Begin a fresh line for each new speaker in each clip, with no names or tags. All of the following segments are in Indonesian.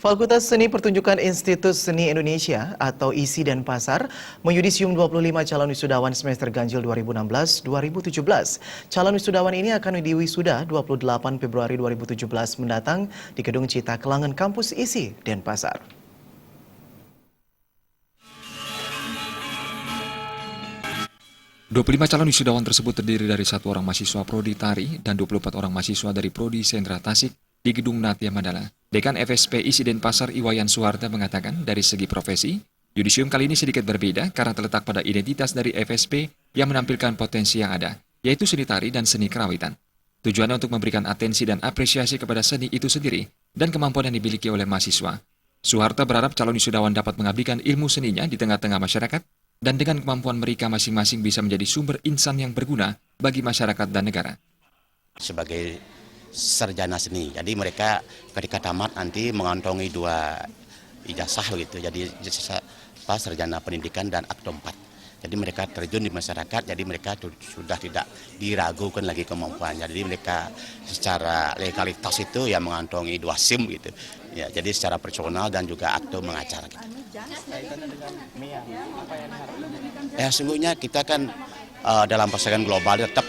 Fakultas Seni Pertunjukan Institut Seni Indonesia atau ISI Denpasar menyudisium 25 calon wisudawan semester ganjil 2016-2017. Calon wisudawan ini akan diwisuda 28 Februari 2017 mendatang di Gedung Cita Kelangan Kampus ISI Denpasar.
Puluh 25 calon wisudawan tersebut terdiri dari 1 orang mahasiswa Prodi Tari dan 24 orang mahasiswa dari Prodi Sendra Tasik di Gedung Natya Mandala. Dekan FSP ISI Denpasar Iwayan Suharta mengatakan dari segi profesi, yudisium kali ini sedikit berbeda karena terletak pada identitas dari FSP yang menampilkan potensi yang ada, yaitu seni tari dan seni kerawitan. Tujuannya untuk memberikan atensi dan apresiasi kepada seni itu sendiri dan kemampuan yang dimiliki oleh mahasiswa. Suharta berharap calon wisudawan dapat mengabdikan ilmu seninya di tengah-tengah masyarakat dan dengan kemampuan mereka masing-masing bisa menjadi sumber insan yang berguna bagi masyarakat dan negara.
Sebagai sarjana seni, jadi mereka ketika tamat nanti mengantongi 2 ijazah gitu, jadi sarjana pendidikan dan akte 4. Jadi mereka terjun di masyarakat, jadi mereka sudah tidak diragukan lagi kemampuan. Jadi mereka secara legalitas itu ya mengantongi 2 SIM gitu. Ya, jadi secara personal dan juga akte mengacara gitu. Sungguhnya kita kan dalam persaingan global tetap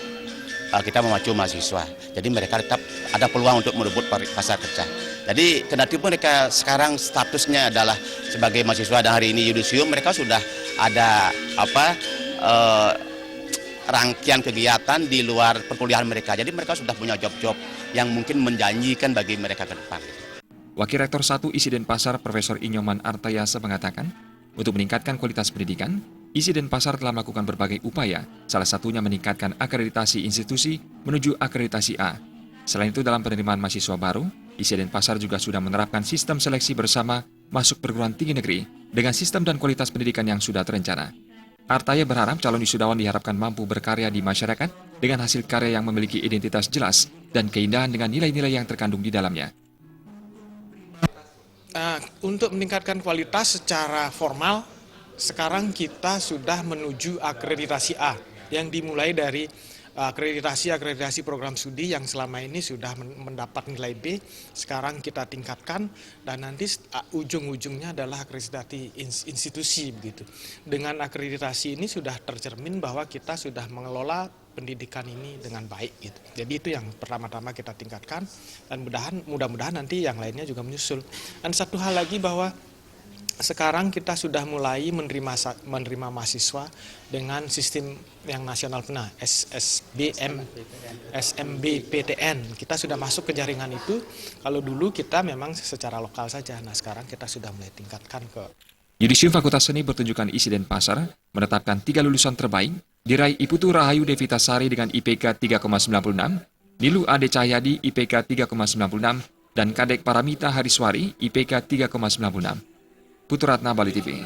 kita memacu mahasiswa. Jadi mereka tetap ada peluang untuk merebut pasar kerja. Jadi kendati pun mereka sekarang statusnya adalah sebagai mahasiswa dan hari ini yudisium, mereka sudah ada rangkaian kegiatan di luar perkuliahan mereka. Jadi mereka sudah punya job-job yang mungkin menjanjikan bagi mereka ke depan.
Wakil Rektor 1 ISI Denpasar Profesor Inyoman Artayasa mengatakan, untuk meningkatkan kualitas pendidikan, ISI Denpasar telah melakukan berbagai upaya, salah satunya meningkatkan akreditasi institusi menuju akreditasi A. Selain itu, dalam penerimaan mahasiswa baru, ISI Denpasar juga sudah menerapkan sistem seleksi bersama masuk perguruan tinggi negeri dengan sistem dan kualitas pendidikan yang sudah terencana. Artaya berharap calon wisudawan diharapkan mampu berkarya di masyarakat dengan hasil karya yang memiliki identitas jelas dan keindahan dengan nilai-nilai yang terkandung di dalamnya.
Untuk meningkatkan kualitas secara formal, sekarang kita sudah menuju akreditasi A yang dimulai dari akreditasi program studi yang selama ini sudah mendapat nilai B. Sekarang kita tingkatkan dan nanti ujung-ujungnya adalah akreditasi institusi begitu. Dengan akreditasi ini sudah tercermin bahwa kita sudah mengelola pendidikan ini dengan baik gitu. Jadi itu yang pertama-tama kita tingkatkan dan mudah-mudahan nanti yang lainnya juga menyusul. Dan satu hal lagi bahwa sekarang kita sudah mulai menerima mahasiswa dengan sistem yang nasional benar, SMBPTN. Kita sudah masuk ke jaringan itu. Kalau dulu kita memang secara lokal saja. Nah sekarang kita sudah mulai tingkatkan ke.
Yudisium Fakultas Seni Pertunjukan ISI Denpasar menetapkan 3 lulusan terbaik, diraih Iputu Rahayu Devitasari dengan IPK 3,96, Nilu Ade Cahyadi IPK 3,96, dan Kadek Paramita Hariswari IPK 3,96. Putu Ratna, Bali TV.